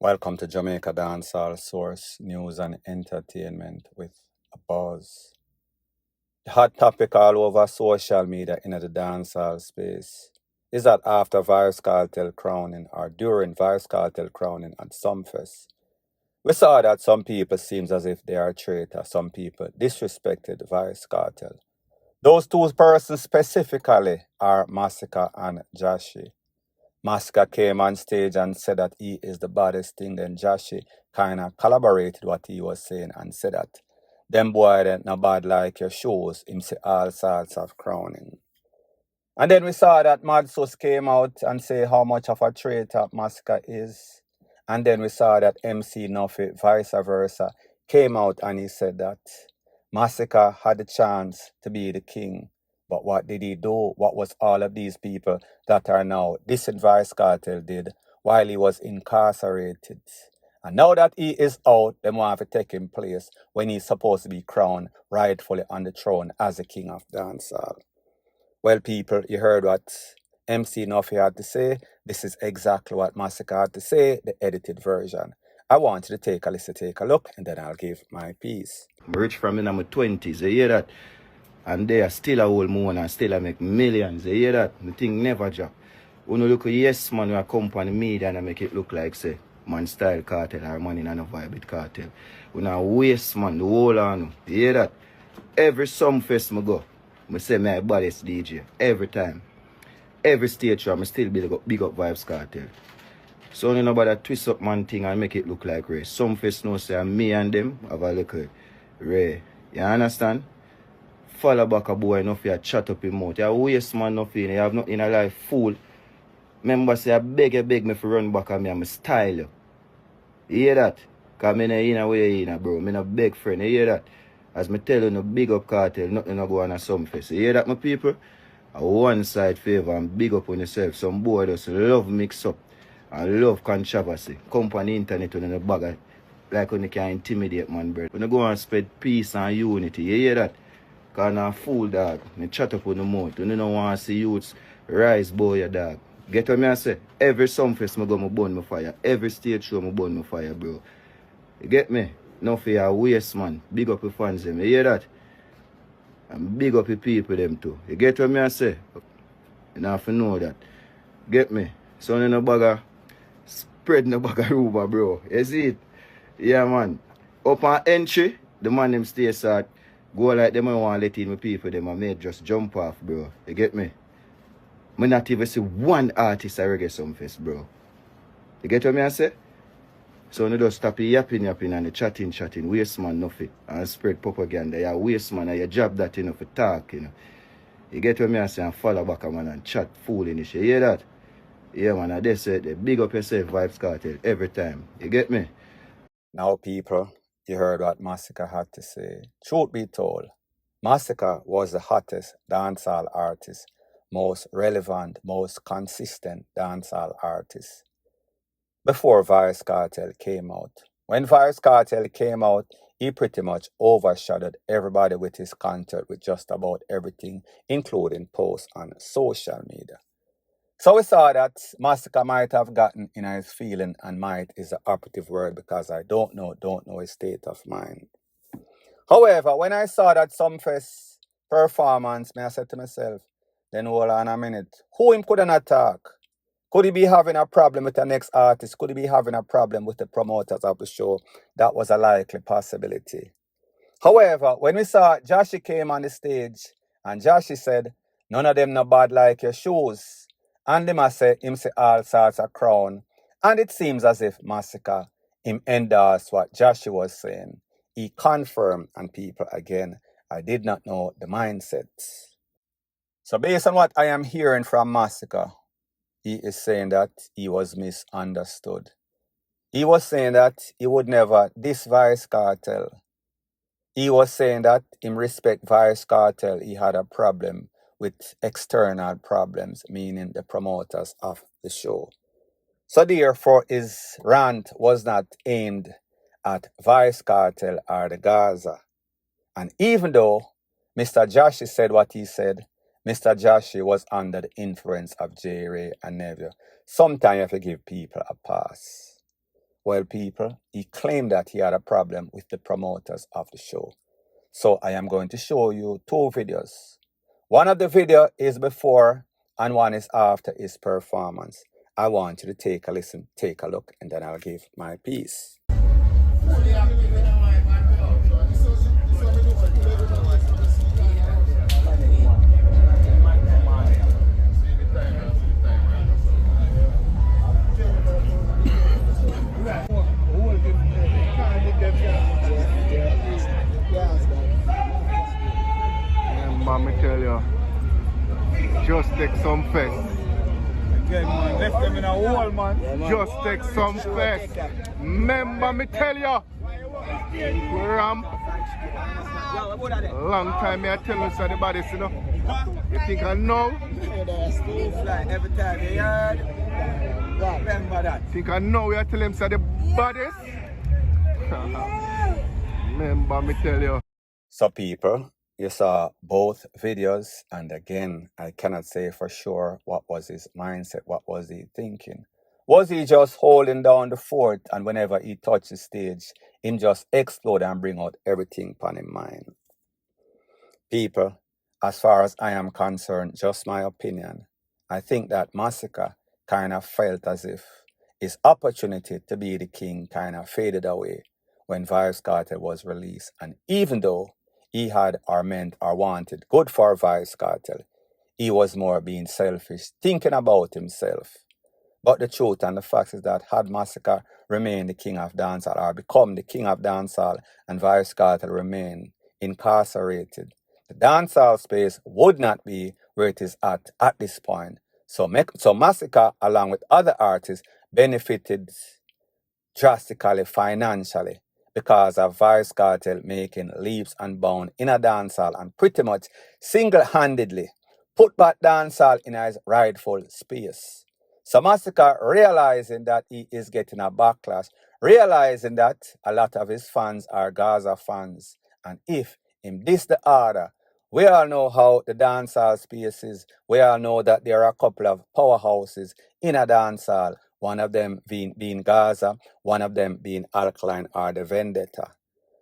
Welcome to Jamaica Dancehall Source News and Entertainment with a buzz. The hot topic all over social media in the dancehall space is that after Virus Cartel crowning or during Virus Cartel crowning at Sumfest, we saw that some people seems as if they are traitors, some people disrespected Virus Cartel. Those two persons specifically are Masicka and Jahshii. Masicka came on stage and said that he is the baddest thing. Then Jahshii kind of collaborated what he was saying and said that them boy that not bad like your shoes, him say all sorts of crowning. And then we saw that Madsus came out and say how much of a traitor Masicka is. And then we saw that MC Nuffy, vice versa, came out and he said that Masicka had the chance to be the king. But what did he do? What was all of these people that are now dissing Vice Cartel did while he was incarcerated? And now that he is out, they want to take him place when he's supposed to be crowned rightfully on the throne as the king of dancehall. Well, people, you heard what MC Nuffy had to say. This is exactly what Masicka had to say, the edited version. I want you to take a listen, take a look, and then I'll give my piece. I'm rich from in my 20s, you hear that? And they are still a old moon and still I make millions, you hear that? The thing never drop. When you look at yes man, we come on the media and I make it look like, say, man style cartel or man in a vibe with cartel. When I waste man, the whole on, you hear that? Every Sumfest I go, I say my baddest DJ, every time. Every stage show, I still big up Vibes Cartel. So you know about that twist up man thing and make it look like Ray. Sumfest know say me and them have a look at Ray. You understand? Follow back a boy enough you chat up him mouth. You waste man nothing. You have nothing in a life fool. Remember say I beg me for run back at me and my style you. You hear that? Cause me no in a way you in bro. Me no beg friend. You hear that? As me tell you no big up cartel, nothing no go on a Sumfest. You hear that my people? A one side favor and big up on yourself. Some boy just love mix up and love controversy. Come on the internet when you bag like when you can intimidate man bro. When you go and spread peace and unity, you hear that? Cause I'm a fool dog. Me chat up on the mouth. When you don't want to see youths rise boy your dog. Get what me I say? Every Sumfest I go I burn my fire. Every stage show I burn my fire bro. You get me? No fear waste man. Big up your fans them. You hear that? And big up your people them too. You get what me I say? You have to know that. Get me? So in a bagger, spread in a bagger rumor, bro. You see it? Yeah, man. Up on entry, the man them stay sad. Go like them, I want to let in my people, them, and make just jump off, bro. You get me? I not even see one artist I reggae Sumfest, bro. You get what me I say? So you just stop yapping and the chatting, waste man nothing, and spread propaganda. You waste man, and you job that you know for talk, you know. You get what me I say, and follow back man and chat foolish. You hear that? Yeah man, and they say they big up yourself Vibes Cartel every time. You get me? Now, people, you heard what Masicka had to say. Truth be told, Masicka was the hottest dancehall artist, most relevant, most consistent dancehall artist before Virus Cartel came out. When Virus Cartel came out, he pretty much overshadowed everybody with his content with just about everything, including posts on social media. So we saw that Masicka might have gotten in his feeling, and might is the operative word because I don't know his state of mind. However, when I saw that Sumfest performance, I said to myself, then hold on a minute, who him couldn't attack? Could he be having a problem with the next artist? Could he be having a problem with the promoters of the show? That was a likely possibility. However, when we saw Jahshii came on the stage, and Jahshii said, none of them no bad like your shoes. And him say all sorts of crown. And it seems as if Masicka him endorsed what Jahshii was saying. He confirmed, and people again, I did not know the mindset. So based on what I am hearing from Masicka, he is saying that he was misunderstood. He was saying that he would never diss Vice Cartel. He was saying that in respect Vice Cartel, he had a problem with external problems, meaning the promoters of the show. So therefore, his rant was not aimed at Vice Cartel or the Gaza. And even though Mr. Jahshii said what he said, Mr. Jahshii was under the influence of J. Ray and Neville. Sometimes you have to give people a pass. Well, people, he claimed that he had a problem with the promoters of the show. So I am going to show you 2 videos. One of the video is before and one is after his performance. I want you to take a listen, take a look, and then I'll give my piece. Man, me tell you, just take some fest. Again, man, left them in a hole, man. Just take some fest. Remember me tell you, Ram. Long time me I tell you so the body, you know. You think I know? Every time you heard, remember that. Think I know you tell him so the bodies? Remember me tell you. So people, you saw both videos, and again, I cannot say for sure what was his mindset, what was he thinking. Was he just holding down the fort, and whenever he touched the stage, him just explode and bring out everything upon his mind? People, as far as I am concerned, just my opinion, I think that Masicka kind of felt as if his opportunity to be the king kind of faded away when Vybz Kartel was released. And even though he had or meant or wanted good for Vybz Kartel, he was more being selfish, thinking about himself. But the truth and the fact is that had Masicka remained the king of dancehall or become the king of dancehall and Vybz Kartel remained incarcerated, the dancehall space would not be where it is at this point. So Masicka, along with other artists, benefited drastically financially because of Vybz Kartel making leaps and bounds in a dancehall and pretty much single-handedly put back dancehall in his rightful space. So Masicka, realizing that he is getting a backlash, realizing that a lot of his fans are Gaza fans, and if him diss the order, we all know how the dancehall space is. We all know that there are a couple of powerhouses in a dancehall, one of them being Gaza, one of them being Alkaline or the Vendetta.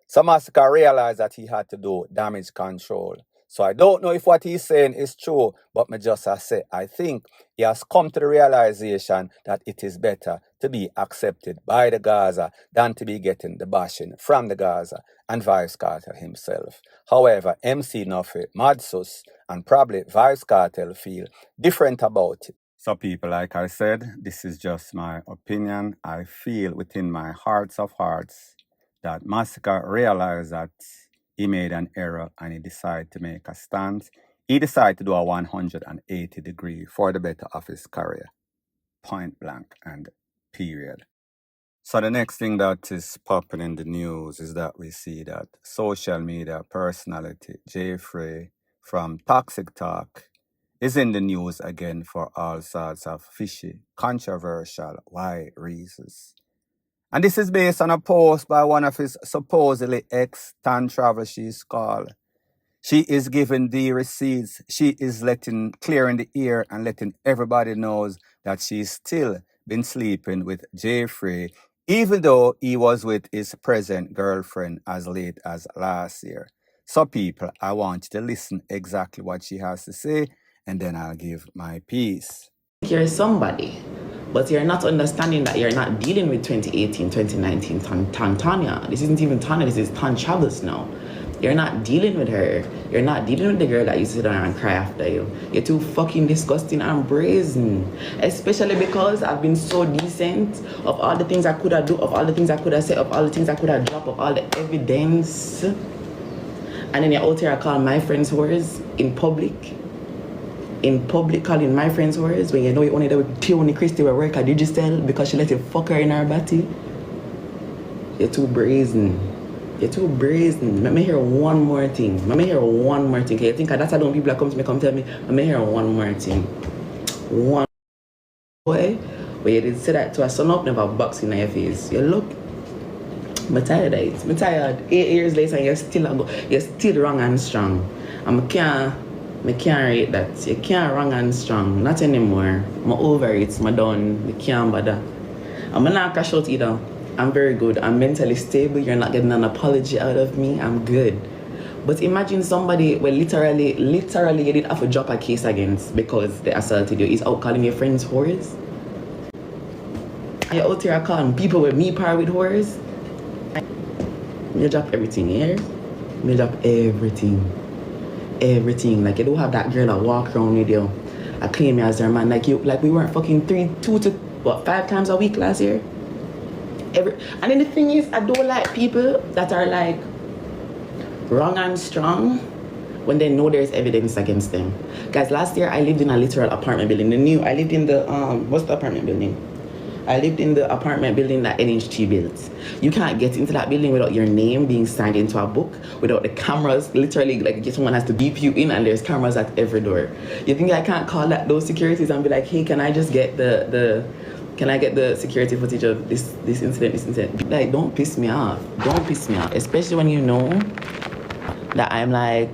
So Masicka realized that he had to do damage control. So I don't know if what he's saying is true, but me just say, I think he has come to the realization that it is better to be accepted by the Gaza than to be getting the bashing from the Gaza and Vybz Kartel himself. However, MC Nuffy, Madsus, and probably Vybz Kartel feel different about it. So people, like I said, this is just my opinion. I feel within my hearts of hearts that Masicka realized that he made an error and he decided to make a stance. He decided to do a 180 degree for the better of his career. Point blank and period. So the next thing that is popping in the news is that we see that social media personality Jahshii from Toxic Talk is in the news again for all sorts of fishy, controversial, why reasons. And this is based on a post by one of his supposedly ex-Tan Travelers called. She is giving the receipts. She is clearing the ear and letting everybody knows that she's still been sleeping with Jahshii, even though he was with his present girlfriend as late as last year. So people, I want you to listen exactly what she has to say, and then I'll give my piece. You're somebody, but you're not understanding that you're not dealing with 2018, 2019 Tanya. This isn't even Tanya, this is Tan Travelers now. You're not dealing with her. You're not dealing with the girl that you sit down and cry after you. You're too fucking disgusting and brazen. Especially because I've been so decent of all the things I could have done, of all the things I could have said, of all the things I could have dropped, of all the evidence. And then you're out here calling my friends whores in public. In public, calling my friends whores when you know you only there with Peony Christie will work at Digital because she let you fuck her in her body. You're too brazen. You're too brazen. Let me hear one more thing. Let me hear one more thing. Okay, you think that's how people come to me, come tell me, let me hear one more thing. One boy, where you did say that to a son up, never boxing in your face. You look, I'm tired of it. I'm tired. 8 years later, you're still wrong and strong. And I can't rate that. You can't wrong and strong. Not anymore. I'm over it. I'm done. I can't bother. I'm not crash out either. I'm very good. I'm mentally stable. You're not getting an apology out of me. I'm good. But imagine somebody where literally you didn't have to drop a case against because they assaulted you. Is out calling your friends whores. And you're out here calling people with me par with whores. You drop everything here. You drop everything. Everything. Like you don't have that girl that walk around with you. I claim you as their man. Like we weren't fucking 2 to 5 times a week last year. And then the thing is, I don't like people that are like wrong and strong when they know there's evidence against them. Guys, last year I lived in a literal apartment building. I lived in the what's the apartment building? I lived in the apartment building that NHT built. You can't get into that building without your name being signed into a book, without the cameras, literally, like someone has to beep you in and there's cameras at every door. You think I can't call those securities and be like, hey, can I just get can I get the security footage of this incident? Like, don't piss me off. Don't piss me off. Especially when you know that I'm like,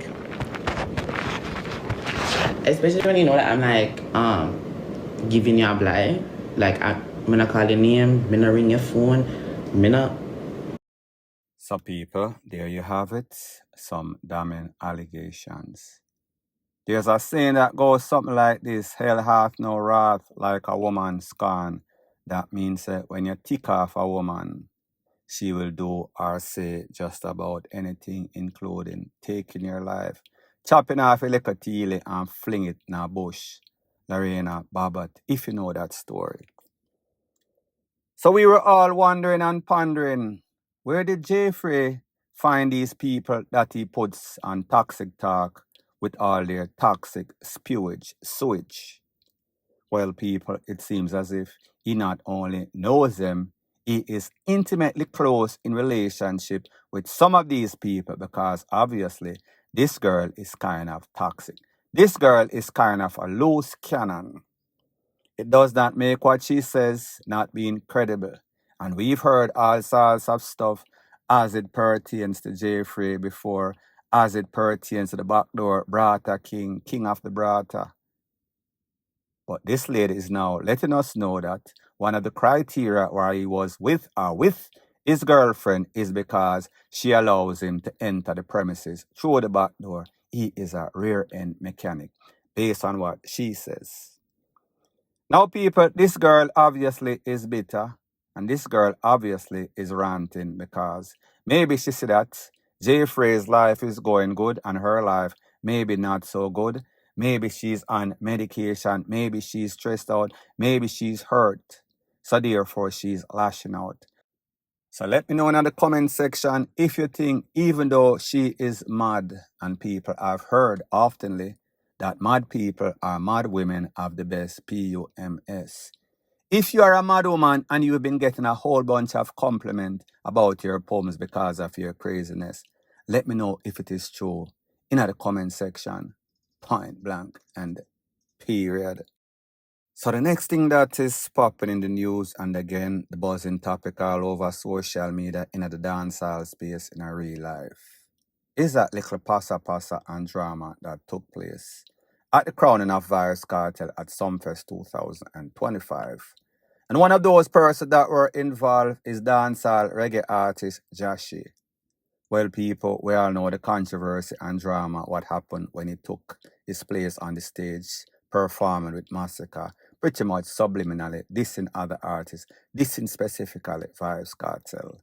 giving you a blight. Like, I'm not call your name, I'm not ring your phone, I'm not. So people, there you have it. Some damning allegations. There's a saying that goes something like this: hell hath no wrath like a woman scorn. That means that when you tick off a woman, she will do or say just about anything, including taking your life, chopping off a little teely and fling it in a bush. Lorena Babbitt, if you know that story. So we were all wondering and pondering, where did Jahshii find these people that he puts on toxic talk with all their toxic sewage? Well, people, it seems as if he not only knows them, he is intimately close in relationship with some of these people, because obviously this girl is kind of toxic. This girl is kind of a loose cannon. It does not make what she says not being credible. And we've heard all sorts of stuff as it pertains to Jahshii before, as it pertains to the backdoor Brata King, King of the Brata. But this lady is now letting us know that one of the criteria why he was with his girlfriend is because she allows him to enter the premises through the back door. He is a rear-end mechanic, based on what she says. Now, people, this girl obviously is bitter, and this girl obviously is ranting because maybe she see that Jahshii's life is going good and her life maybe not so good. Maybe she's on medication, maybe she's stressed out, maybe she's hurt. So therefore, she's lashing out. So let me know in the comment section if you think, even though she is mad, and people I've heard oftenly that mad people are mad women of the best, PUMS. If you are a mad woman and you've been getting a whole bunch of compliment about your poems because of your craziness, let me know if it is true in the comment section. Point blank and period. So the next thing that is popping in the news, and again, the buzzing topic all over social media in the dancehall space in a real life, is that little passa and drama that took place at the crowning of Virus Kartel at Sumfest 2025. And one of those persons that were involved is dancehall reggae artist Jahshii. Well, people, we all know the controversy and drama, what happened when he took his place on the stage performing with Masicka, pretty much subliminally dissing other artists, dissing specifically Virus Kartel.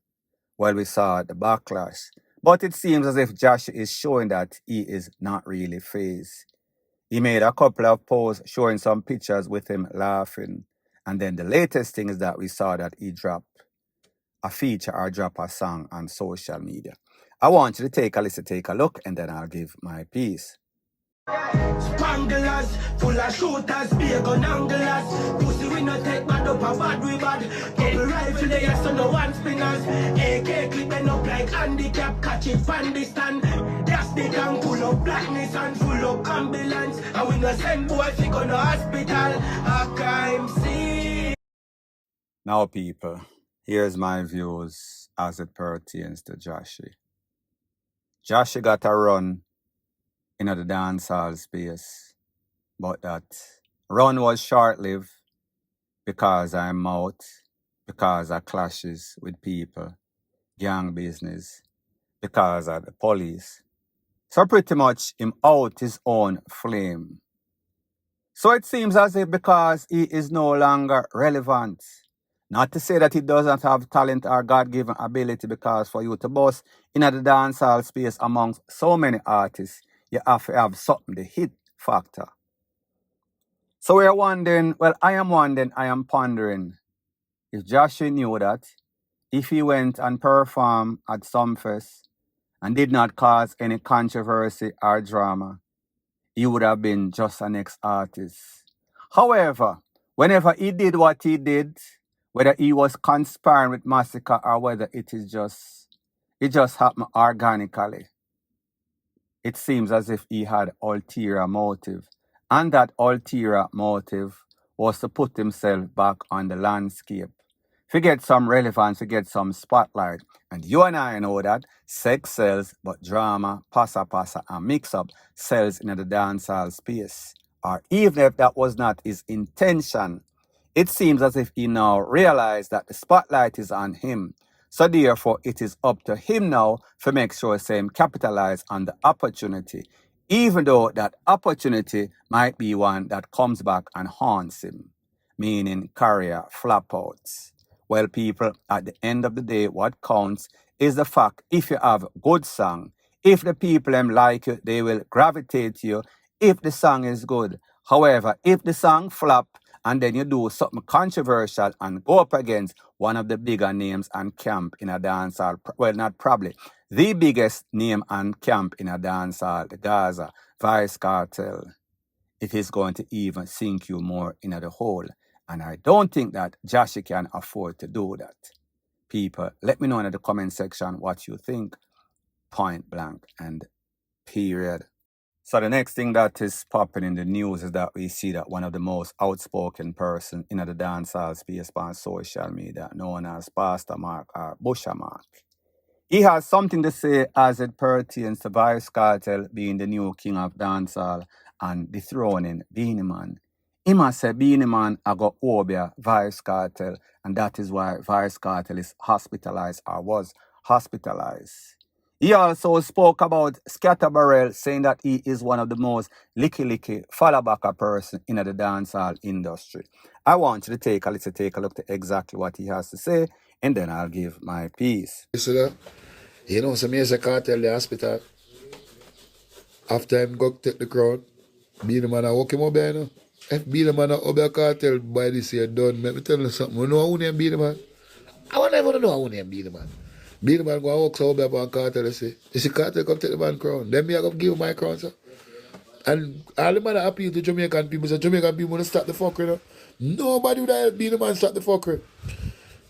Well, we saw the backlash, but it seems as if Jahshii is showing that he is not really fazed. He made a couple of posts showing some pictures with him laughing, and then the latest thing is that we saw that he dropped a feature or drop a song on social media. I want you to take a listen, take a look, and then I'll give my piece. Spanglers, full of shooters, bacon anglers. Pussy we no take bad up a bad we bad. Double rifle they are so no one spinners. AK clipping up like handicap, catch it from the stand. That's the gang full of blackness and full of ambulance. And we no send boy fi go no hospital. A crime scene. Now, people, here's my views as it pertains to Jahshii. Jahshii got a run in the dancehall space, but that run was short-lived because I'm out, because of clashes with people, gang business, because of the police. So pretty much him out his own flame. So it seems as if because he is no longer relevant, not to say that he doesn't have talent or God-given ability, because for you to boss in the dancehall space amongst so many artists, you have to have something, the hit factor. So we're wondering, well, I am pondering, if Jahshii knew that, if he went and performed at some fest and did not cause any controversy or drama, he would have been just an ex-artist. However, whenever he did what he did, whether he was conspiring with Masicka or whether it just happened organically, it seems as if he had ulterior motive. And that ulterior motive was to put himself back on the landscape. Forget some relevance, forget some spotlight. And you and I know that sex sells, but drama, passa, and mix-up sells in the dancehall space. Or even if that was not his intention, it seems as if he now realized that the spotlight is on him. So therefore, it is up to him now to make sure same capitalize on the opportunity, even though that opportunity might be one that comes back and haunts him, meaning career flop outs. Well, people, at the end of the day, what counts is the fact if you have good song, if the people like you, they will gravitate to you if the song is good. However, if the song flop and then you do something controversial and go up against one of the bigger names and camp in a dancehall, well, not probably, the biggest name and camp in a dancehall, the Gaza, Vice Kartel, it is going to even sink you more into the hole. And I don't think that Jahshii can afford to do that. People, let me know in the comment section what you think. Point blank and period. So the next thing that is popping in the news is that we see that one of the most outspoken person in the dancehall space on social media, known as Pastor Mark or Busha Mark, he has something to say as it pertains to Vice Kartel being the new king of dancehall and dethroning Beenie Man. He must say Beenie Man I got obia Vice Kartel, and that is why Vice Kartel is hospitalized or was hospitalized. He also spoke about Scatterbarrel, saying that he is one of the most licky follow-backer person in the dancehall industry. I want you to take a look at exactly what he has to say, and then I'll give my piece. You know, some years ago, Kartel the hospital. After him go take the crown, Beenie Man I walk him up there, you know. If Beenie Man up there Kartel by this year done, let me tell you something. You know who name Beenie Man? I want never know who name Beenie Man. Beenie Man go and walk so up there on Kartel and say, you see Kartel come take the man crown. Then me I go give him my crown, sir. And all the man that appeal to Jamaican people say Jamaican people want to start the fuckery, you know. Nobody would have Beenie Man start the fuckery.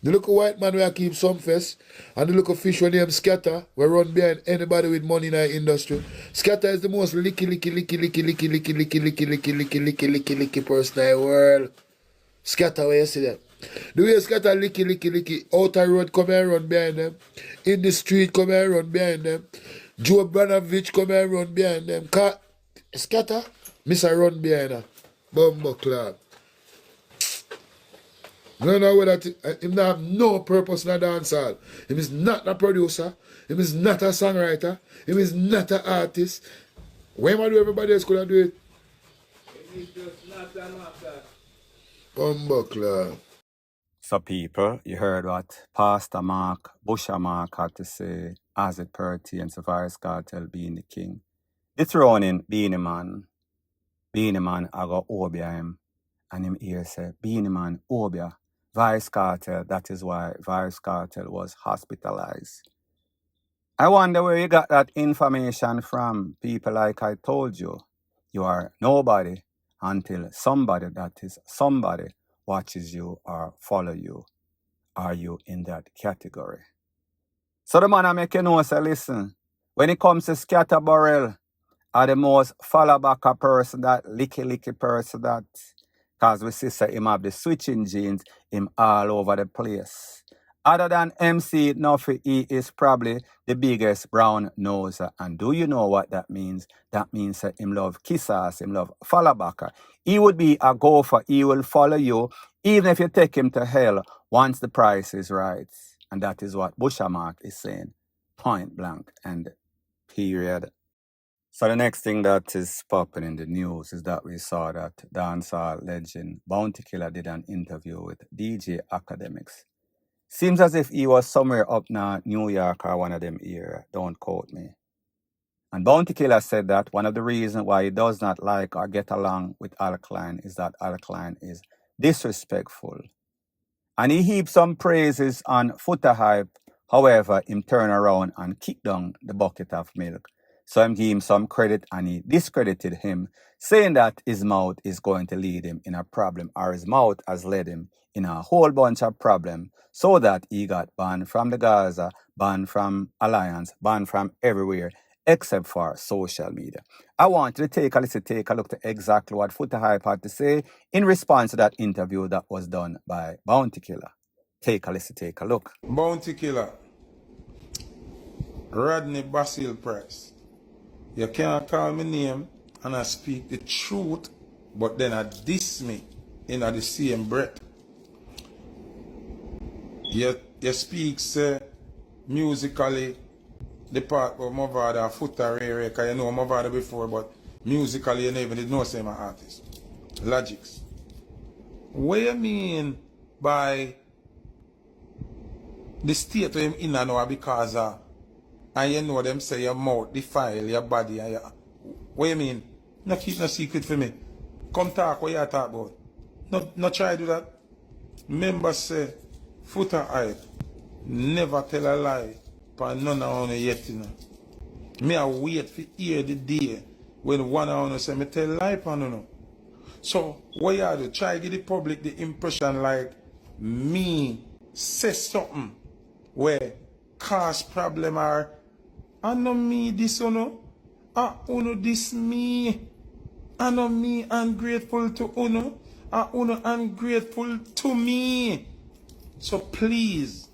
The little white man where I keep some fest, and the little fish when name Scatter, we run behind anybody with money in our industry. Scatter is the most licky person in the world. Scatter, where you see that? The way Scatter licky, outer road come and run behind them. In the street come and run behind them. Joe Branovich come and run behind them. Scatter, miss a run behind her. Bumbo club. No, whether him not have no purpose in a dancehall. Him is not a producer. Him is not a songwriter. Him is not an artist. When do everybody else could have do it? Him is just not an actor. Bumbuckler. So people, you heard what Pastor Mark, Busha Mark had to say as it pertains to Vice Kartel being the king. Dethroning Beenie Man. Beenie Man I got obia him. And him here say, Beenie Man obia Vice Kartel, that is why Vice Kartel was hospitalized. I wonder where you got that information from. People, like I told you, you are nobody until somebody that is somebody watches you or follow you. Are you in that category? So the man I make you know, say, listen, when it comes to Scatterbarrel, are the most follow-backer person, that licky person that... Because we see him have the switching genes, him all over the place. Other than MC Nuffy, he is probably the biggest brown noser. And do you know what that means? That means that him love kissers, him love follow backer. He would be a gopher. He will follow you, even if you take him to hell once the price is right. And that is what Bushamark is saying. Point blank and period. So the next thing that is popping in the news is that we saw that dancehall legend Bounty Killer did an interview with DJ Academics. Seems as if he was somewhere up north, New York or one of them area. Don't quote me. And Bounty Killer said that one of the reasons why he does not like or get along with Alkaline is that Alkaline is disrespectful. And he heaped some praises on Footer Hype. However, him turn around and kick down the bucket of milk. So I'm giving him some credit and he discredited him, saying that his mouth is going to lead him in a problem, or his mouth has led him in a whole bunch of problems, so that he got banned from the Gaza, banned from Alliance, banned from everywhere, except for social media. I want you to take a look to exactly what Footer Hype had to say in response to that interview that was done by Bounty Killer. Take a look. Bounty Killer, Rodney Basil Price. You can't call me name and I speak the truth, but then I diss me in the same breath. You speak, say, musically, the part of my father, Footer area, because you know my father before, but musically you never did know say my artist. Logics. What you mean by the state of him in and now because and you know them say your mouth defile your body and your, what you mean? No keep no secret for me. Come talk what you talk about. No try to do that. Members say Footer Hype never tell a lie for none of you yet, you know. Me I wait for hear the day when one of you say me tell lie for no. So what you do? Try to give the public the impression like me say something where cause problem or I know me this uno. Uno this me. I know me ungrateful to uno. Uno ungrateful to me. So please,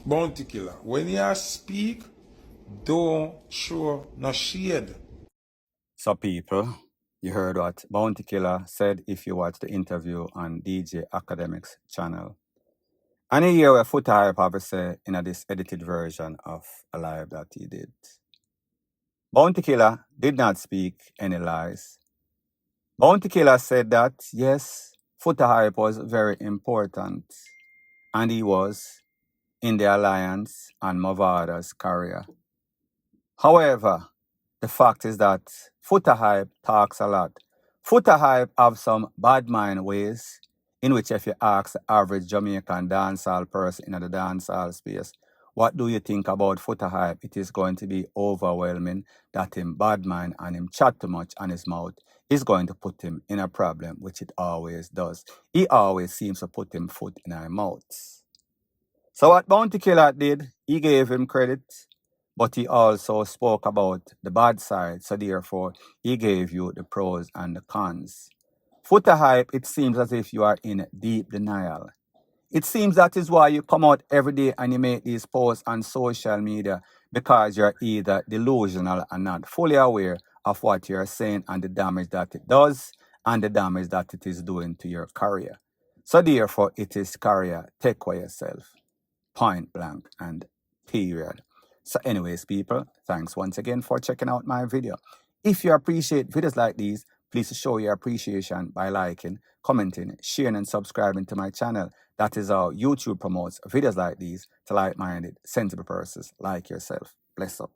Bounty Killer, when you speak, don't show no shade. So people, you heard what Bounty Killer said if you watch the interview on DJ Academics channel. And you hear what Footer Hype have to say in this edited version of a live that he did. Bounty Killer did not speak any lies. Bounty Killer said that, yes, Footer Hype was very important. And he was in the Alliance and Mavada's career. However, the fact is that Footer Hype talks a lot. Footer Hype have some bad mind ways in which if you ask the average Jamaican dancehall person in the dancehall space, what do you think about Footer Hype? It is going to be overwhelming that him bad mind and him chat too much on his mouth is going to put him in a problem, which it always does. He always seems to put him foot in our mouths. So what Bounty Killer did, he gave him credit, but he also spoke about the bad side. So therefore, he gave you the pros and the cons. Footer Hype, it seems as if you are in deep denial. It seems that is why you come out every day and you make these posts on social media, because you're either delusional and not fully aware of what you're saying and the damage that it does and the damage that it is doing to your career. So therefore, it is career. Take care of yourself. Point blank and period. So anyways, people, thanks once again for checking out my video. If you appreciate videos like these, please show your appreciation by liking, commenting, sharing, and subscribing to my channel. That is how YouTube promotes videos like these to like-minded, sensible persons like yourself. Bless up.